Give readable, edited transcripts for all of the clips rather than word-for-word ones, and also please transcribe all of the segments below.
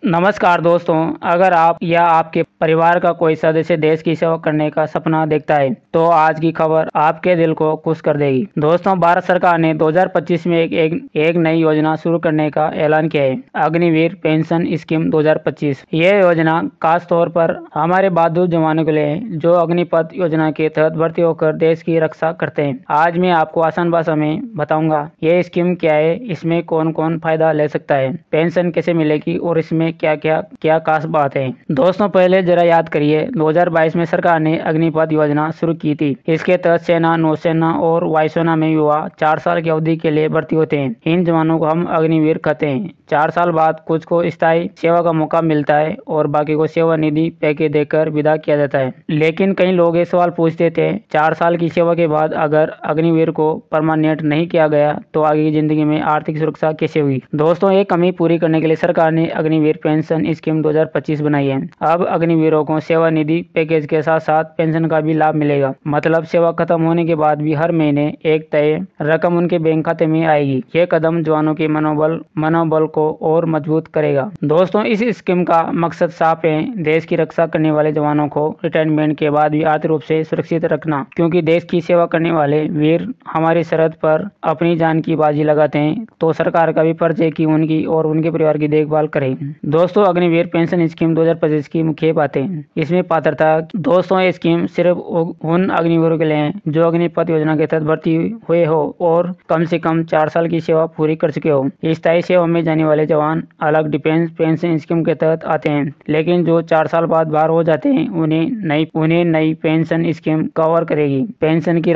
नमस्कार दोस्तों, अगर आप या आपके परिवार का कोई सदस्य देश की सेवा करने का सपना देखता है तो आज की खबर आपके दिल को खुश कर देगी। दोस्तों, भारत सरकार ने 2025 में एक नई योजना शुरू करने का ऐलान किया है, अग्निवीर पेंशन स्कीम 2025। यह योजना खास तौर पर हमारे बहादुर जवानों के लिए है जो अग्निपथ योजना के तहत भर्ती होकर देश की रक्षा करते हैं। आज मैं आपको आसान भाषा में बताऊंगा ये स्कीम क्या है, इसमें कौन कौन फायदा ले सकता है, पेंशन कैसे मिलेगी और इसमें क्या खास बात है। दोस्तों, पहले जरा याद करिए, 2022 में सरकार ने अग्निपथ योजना शुरू की थी। इसके तहत सेना, नौसेना और वायुसेना में युवा 4 साल की अवधि के लिए भर्ती होते हैं। इन जवानों को हम अग्निवीर कहते हैं। 4 साल बाद कुछ को स्थायी सेवा का मौका मिलता है और बाकी को सेवा निधि पैकेज देकर विदा किया जाता है। लेकिन कई लोग ये सवाल पूछते थे, 4 साल की सेवा के बाद अगर अग्निवीर को परमानेंट नहीं किया गया तो आगे की जिंदगी में आर्थिक सुरक्षा कैसे हुई। दोस्तों, ये कमी पूरी करने के लिए सरकार ने अग्निवीर पेंशन स्कीम 2025 बनाई है। अब अग्निवीरों को सेवा निधि पैकेज के साथ साथ पेंशन का भी लाभ मिलेगा। मतलब सेवा खत्म होने के बाद भी हर महीने एक तय रकम उनके बैंक खाते में आएगी। ये कदम जवानों के मनोबल को और मजबूत करेगा। दोस्तों, इस स्कीम का मकसद साफ है, देश की रक्षा करने वाले जवानों को रिटायरमेंट के बाद भी आर्थिक रूप से सुरक्षित रखना। क्योंकि देश की सेवा करने वाले वीर हमारी सरहद पर अपनी जान की बाजी लगाते हैं, तो सरकार का भी फर्ज है कि उनकी और उनके परिवार की देखभाल करे। दोस्तों, अग्निवीर पेंशन स्कीम 2025 की मुख्य बातें, इसमें पात्रता। दोस्तों, ये स्कीम सिर्फ उन अग्निवीरों के लिए है जो अग्निपथ योजना के तहत भर्ती हुए हो और कम से कम 4 साल की सेवा पूरी कर चुके हो। स्थायी सेवा में जाने वाले जवान अलग डिफेंस पेंशन स्कीम के तहत आते हैं, लेकिन जो 4 साल बाद बाहर हो जाते हैं उन्हें नई पेंशन स्कीम कवर करेगी। पेंशन की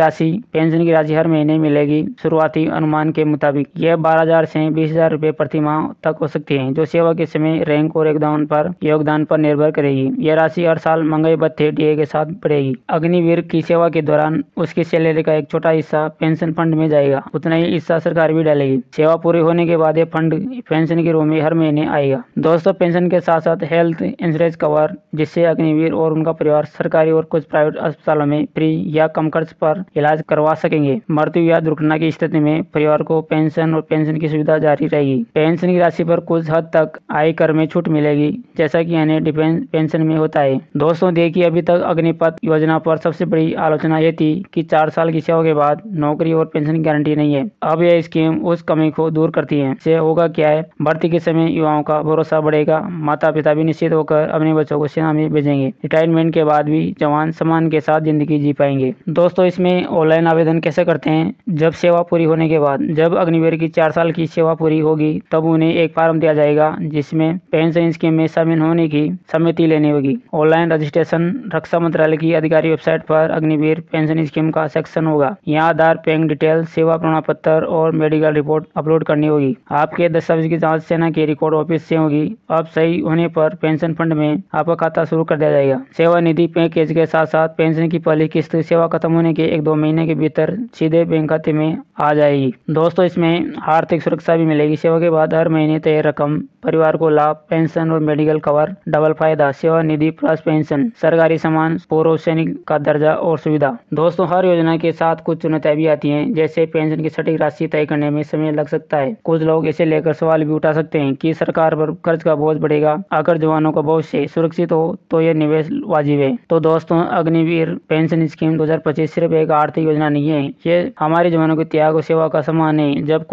राशि हर महीने मिलेगी। शुरुआती अनुमान के मुताबिक यह 12,000 से 20,000 रुपए प्रति माह तक हो सकती है, जो सेवा के समय रैंक और योगदान पर निर्भर करेगी। यह राशि हर साल महंगाई भत्ते डीए के साथ बढ़ेगी। अग्निवीर की सेवा के दौरान उसकी सैलरी का एक छोटा हिस्सा पेंशन फंड में जाएगा, उतना ही हिस्सा सरकार भी डालेगी। सेवा पूरी होने के बाद ये फंड पेंशन के रूप में हर महीने आएगा। दोस्तों, पेंशन के साथ साथ हेल्थ इंश्योरेंस कवर, जिससे अग्निवीर और उनका परिवार सरकारी और कुछ प्राइवेट अस्पतालों में फ्री या कम खर्च पर इलाज करवा सकेंगे। मृत्यु या दुर्घटना की स्थिति में परिवार को पेंशन और पेंशन की सुविधा जारी रहेगी। पेंशन की राशि पर कुछ हद तक आयकर में छूट मिलेगी, जैसा कि अन्य डिफेंस पेंशन में होता है। दोस्तों, देखिए, अभी तक अग्निपथ योजना पर सबसे बड़ी आलोचना ये थी कि 4 साल की सेवा के बाद नौकरी और पेंशन की गारंटी नहीं है। अब यह स्कीम उस कमी को दूर करती है। इससे होगा क्या है, भर्ती के समय युवाओं का भरोसा बढ़ेगा। माता पिता भी निश्चित होकर अपने बच्चों को सेना में भेजेंगे। रिटायरमेंट के बाद भी जवान सम्मान के साथ जिंदगी जी पाएंगे। दोस्तों, इसमें ऑनलाइन आवेदन कैसे करते हैं। जब सेवा पूरी होने के बाद, जब अग्निवीर की 4 साल की सेवा पूरी होगी, तब उन्हें एक फॉर्म दिया जाएगा जिसमें पेंशन स्कीम में शामिल होने की सम्मति लेनी होगी। ऑनलाइन रजिस्ट्रेशन रक्षा मंत्रालय की आधिकारिक वेबसाइट पर अग्निवीर पेंशन स्कीम का सेक्शन होगा। यहाँ आधार, बैंक डिटेल, सेवा प्रमाण पत्र और मेडिकल रिपोर्ट अपलोड करनी होगी। आपके दस्तावेज की जांच सेना के रिकॉर्ड ऑफिस से होगी। अब सही होने पर पेंशन फंड में आपका खाता शुरू कर दिया जाएगा। सेवा निधि पैकेज के साथ साथ पेंशन की पहली किस्त सेवा खत्म होने के 1-2 महीने के भीतर सीधे बैंक खाते में आ जाएगी। दोस्तों, इसमें आर्थिक सुरक्षा भी मिलेगी। सेवा के बाद हर महीने तय रकम, परिवार को लाभ, पेंशन और मेडिकल कवर, डबल फायदा, सेवा निधि प्लस पेंशन, सरकारी सम्मान, पूर्व सैनिक का दर्जा और सुविधा। दोस्तों, हर योजना के साथ कुछ चुनौतियां भी आती हैं, जैसे पेंशन की सटीक राशि तय करने में समय लग सकता है। कुछ लोग इसे लेकर सवाल भी उठा सकते हैं कि सरकार पर खर्च का बोझ बढ़ेगा। अगर जवानों का भविष्य सुरक्षित हो तो यह निवेश वाजिब है। तो दोस्तों, अग्निवीर पेंशन स्कीम 2025 सिर्फ एक आर्थिक योजना नहीं है, ये हमारे जवानों के त्याग और सेवा का सम्मान है। जब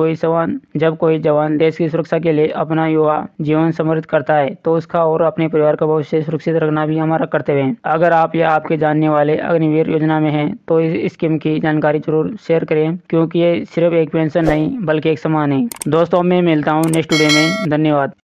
कोई जवान देश की सुरक्षा के लिए अपना युवा जीवन समर्पित करता है तो उसका और अपने परिवार का भविष्य सुरक्षित रखना भी हमारा कर्तव्य है। अगर आप या आपके जानने वाले अग्निवीर योजना में हैं तो इस स्कीम की जानकारी जरूर शेयर करें, क्योंकि ये सिर्फ एक पेंशन नहीं बल्कि एक सम्मान है। दोस्तों, मैं मिलता हूँ नेक्स्ट वीडियो में। धन्यवाद।